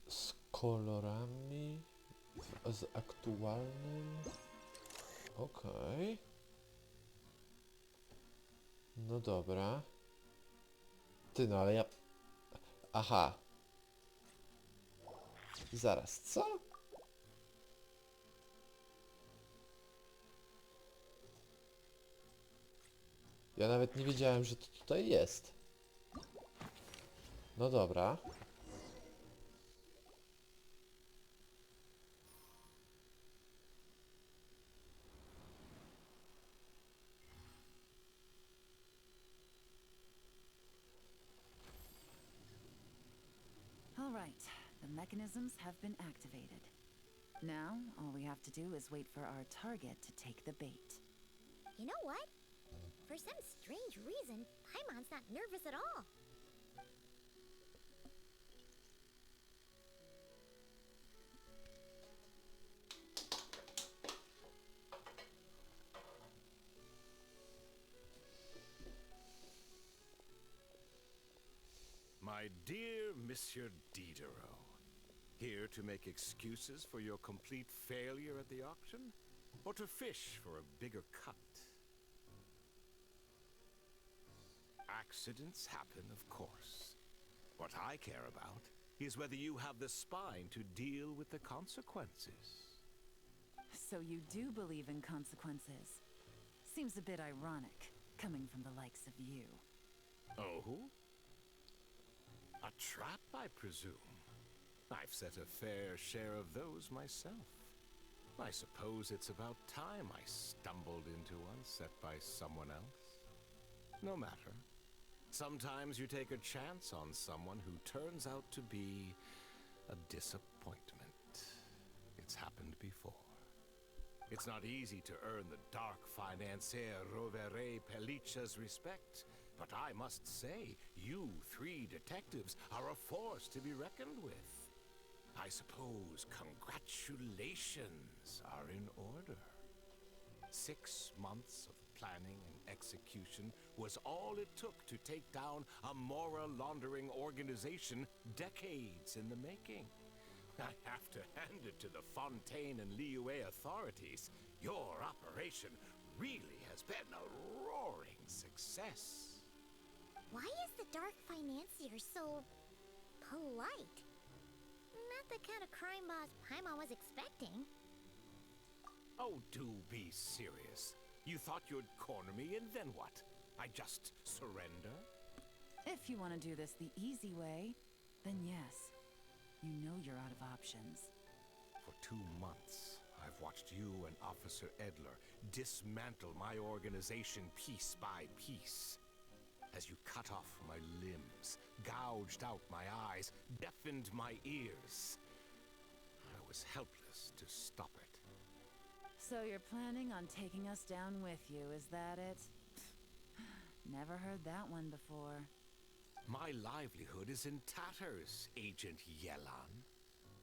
Z kolorami, z aktualnym. Okej. No dobra. Ty, no ale ja... Aha. Zaraz, co? Ja nawet nie wiedziałem, że to tutaj jest. No dobra. All right, the mechanisms have been activated. Now, all we have to do is wait for our target to take the bait. You know what? For some strange reason, Paimon's not nervous at all. My dear Monsieur Diderot, here to make excuses for your complete failure at the auction? Or to fish for a bigger cut? Accidents happen, of course. What I care about is whether you have the spine to deal with the consequences. So you do believe in consequences. Seems a bit ironic, coming from the likes of you. Oh? A trap, I presume. I've set a fair share of those myself. I suppose it's about time I stumbled into one set by someone else. No matter. Sometimes you take a chance on someone who turns out to be a disappointment. It's happened before. It's not easy to earn the dark financier Rovere Pelliccia's respect, but I must say, you three detectives are a force to be reckoned with. I suppose congratulations are in order. 6 months of planning and execution was all it took to take down a moral laundering organization decades in the making. I have to hand it to the Fontaine and Liyue authorities. Your operation really has been a roaring success. Why is the Dark Financier so polite? Not the kind of crime boss Paimon was expecting. Oh, do be serious. You thought you'd corner me, and then what? I just surrender? If you want to do this the easy way, then yes. You know you're out of options. For 2 months, I've watched you and Officer Edler dismantle my organization piece by piece. As you cut off my limbs, gouged out my eyes, deafened my ears. I was helpless to stop it. So you're planning on taking us down with you, is that it? Never heard that one before. My livelihood is in tatters, Agent Yelan.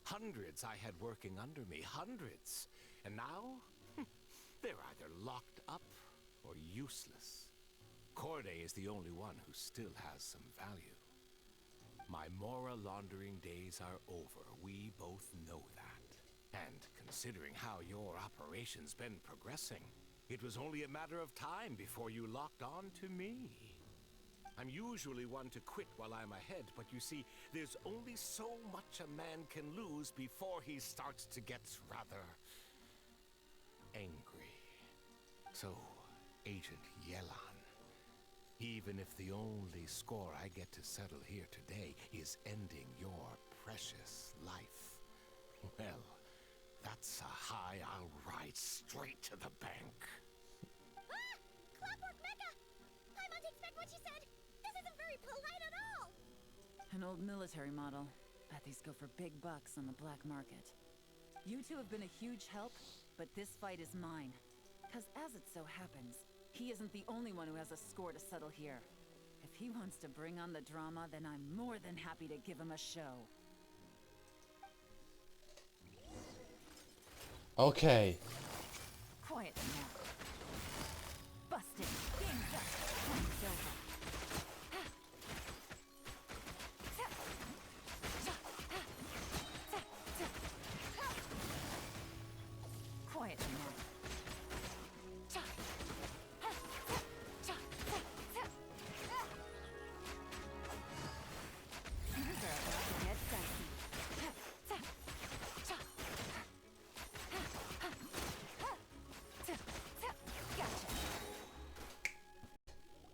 Hundreds I had working under me, hundreds. And now, they're either locked up or useless. Corday is the only one who still has some value. My moral laundering days are over. We both know that. And considering how your operation's been progressing, it was only a matter of time before you locked on to me. I'm usually one to quit while I'm ahead, but you see, there's only so much a man can lose before he starts to get rather angry. So, Agent Yelan, even if the only score I get to settle here today is ending your precious life, well, that's a high I'll ride straight to the bank. Ah! Clockwork Mecha! Paimon takes back what she said! This isn't very polite at all! An old military model. Bet these go for big bucks on the black market. You two have been a huge help, but this fight is mine. Because as it so happens, he isn't the only one who has a score to settle here. If he wants to bring on the drama, then I'm more than happy to give him a show. Okej. Quiet now. Busted. Game's up. Time's over. Quiet now. Things are about to get dicey. Gotcha.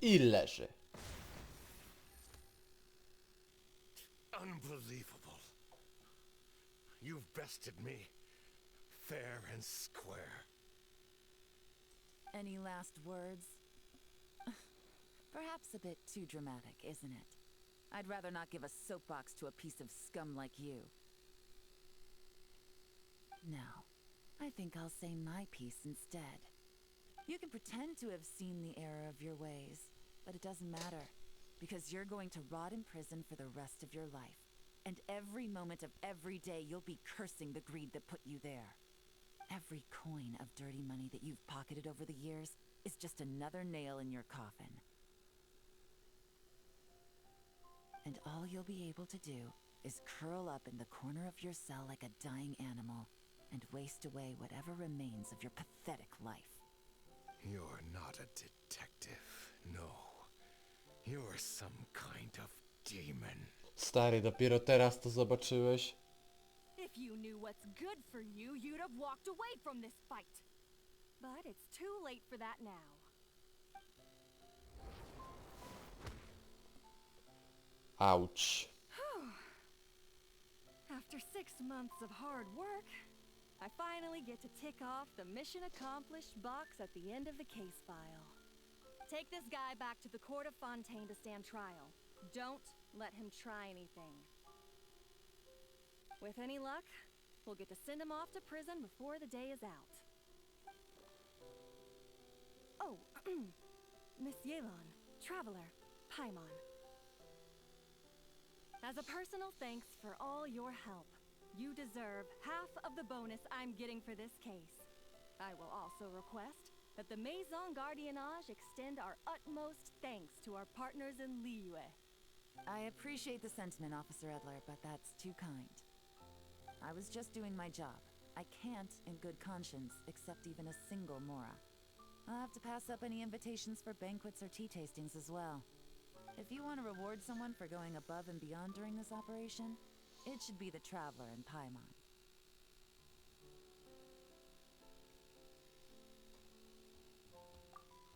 I leży. fair and square. Any last words? Perhaps a bit too dramatic, isn't it? I'd rather not give a soapbox to a piece of scum like you. No, I think I'll say my piece instead. You can pretend to have seen the error of your ways, but it doesn't matter, because you're going to rot in prison for the rest of your life. And every moment of every day you'll be cursing the greed that put you there. Every coin of dirty money that you've pocketed over the years is just another nail in your coffin. And all you'll be able to do is curl up in the corner of your cell like a dying animal and waste away whatever remains of your pathetic life. You're not a detective, no. You're some kind of demon. Stary, dopiero teraz to zobaczyłeś? If you knew what's good for you, you'd have walked away from this fight. But it's too late for that now. Ouch. After 6 months of hard work, I finally get to tick off the mission accomplished box at the end of the case file. Take this guy back to the court of Fontaine to stand trial. Don't let him try anything. With any luck, we'll get to send him off to prison before the day is out. Oh, Miss Yelan, Traveler, Paimon. As a personal thanks for all your help, you deserve half of the bonus I'm getting for this case. I will also request that the Maison Gardiennage extend our utmost thanks to our partners in Liyue. I appreciate the sentiment, Officer Edler, but that's too kind. I was just doing my job. I can't, in good conscience, accept even a single Mora. I'll have to pass up any invitations for banquets or tea tastings as well. If you want to reward someone for going above and beyond during this operation, it should be the Traveler and Paimon.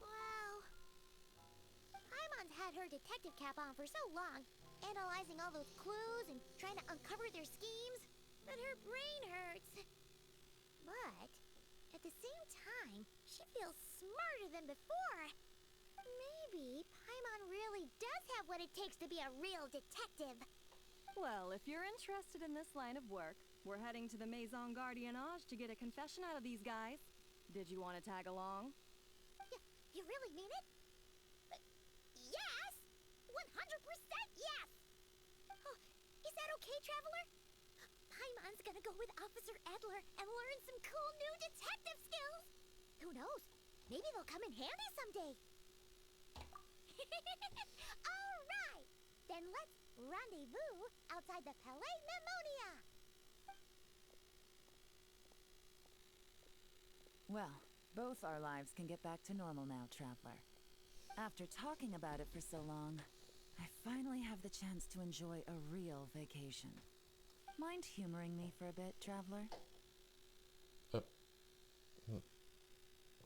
Wow. Paimon's had her detective cap on for so long, analyzing all those clues and trying to uncover their schemes, that her brain hurts. But, at the same time, she feels smarter than before. Maybe Paimon really does have what it takes to be a real detective. Well, if you're interested in this line of work, we're heading to the Maison Gardiennage to get a confession out of these guys. Did you want to tag along? You really mean it? Yes! 100% yes! Oh, is that okay, Traveler? Paimon's gonna go with Officer Edler and learn some cool new detective skills! Who knows? Maybe they'll come in handy someday. Alright! Then let's rendezvous outside the Palais Mnemonia! Well, both our lives can get back to normal now, Traveler. After talking about it for so long, I finally have the chance to enjoy a real vacation. Mind humoring me for a bit, Traveler?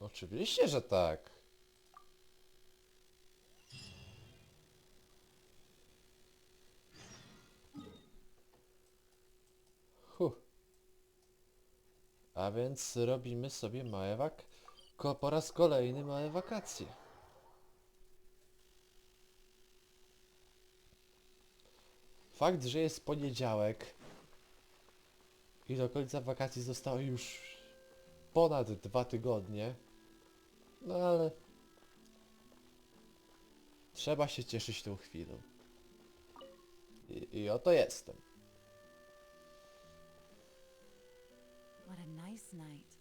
Oczywiście, że tak. A więc robimy sobie po raz kolejny małe wakacje. Fakt, że jest poniedziałek i do końca wakacji zostało już ponad 2 tygodnie, no ale trzeba się cieszyć tą chwilą. I oto jestem. What a nice night.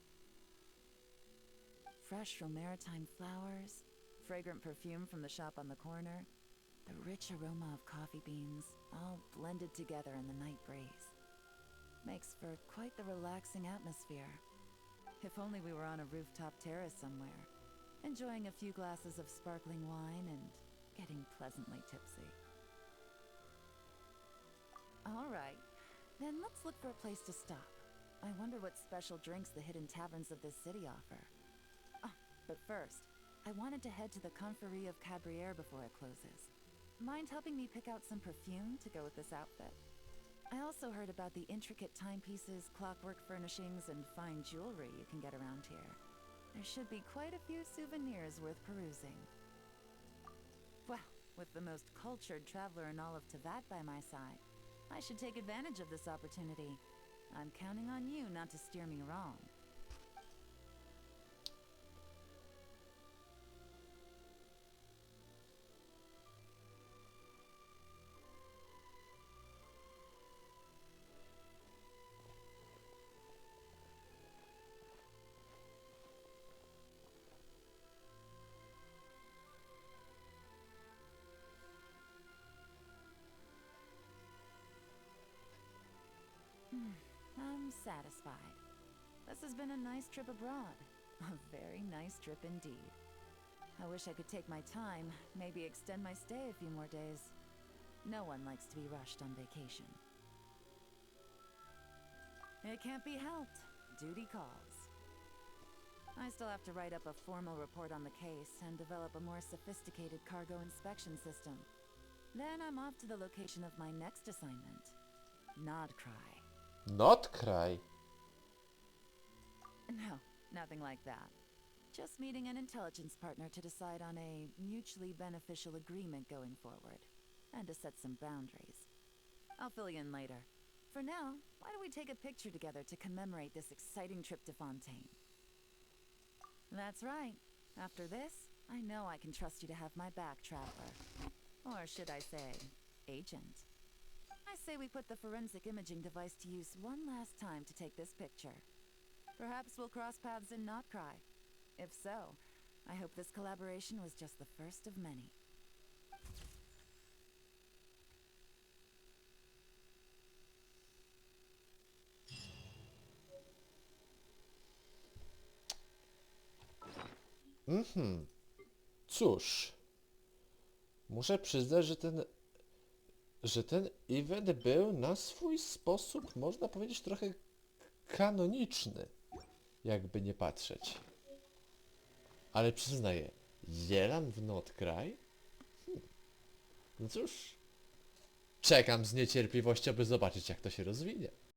Fresh from maritime flowers, fragrant perfume from the shop on the corner, the rich aroma of coffee beans, all blended together in the night breeze. Makes for quite the relaxing atmosphere. If only we were on a rooftop terrace somewhere, enjoying a few glasses of sparkling wine and getting pleasantly tipsy. All right, then let's look for a place to stop. I wonder what special drinks the hidden taverns of this city offer. Oh, but first, I wanted to head to the Confrérie of Cabrières before it closes. Mind helping me pick out some perfume to go with this outfit? I also heard about the intricate timepieces, clockwork furnishings, and fine jewelry you can get around here. There should be quite a few souvenirs worth perusing. Well, with the most cultured traveler in all of Teyvat by my side, I should take advantage of this opportunity. I'm counting on you not to steer me wrong. I'm satisfied. This has been a nice trip abroad. A very nice trip indeed. I wish I could take my time, maybe extend my stay a few more days. No one likes to be rushed on vacation. It can't be helped. Duty calls. I still have to write up a formal report on the case and develop a more sophisticated cargo inspection system. Then I'm off to the location of my next assignment. Nod cry. Not cry. No, nothing like that. Just meeting an intelligence partner to decide on a mutually beneficial agreement going forward, and to set some boundaries. I'll fill you in later. For now, why don't we take a picture together to commemorate this exciting trip to Fontaine? That's right. After this, I know I can trust you to have my back, traveler. Or should I say, agent. I say we put the forensic imaging device to use one last time to take this picture. Perhaps we'll cross paths in Not Cry. If so, I hope this collaboration was just the first of many. Cóż, muszę przyznać, że ten event był na swój sposób, można powiedzieć, trochę kanoniczny, jakby nie patrzeć. Ale przyznaję, Yelan w Notcry? No cóż, czekam z niecierpliwością, by zobaczyć, jak to się rozwinie.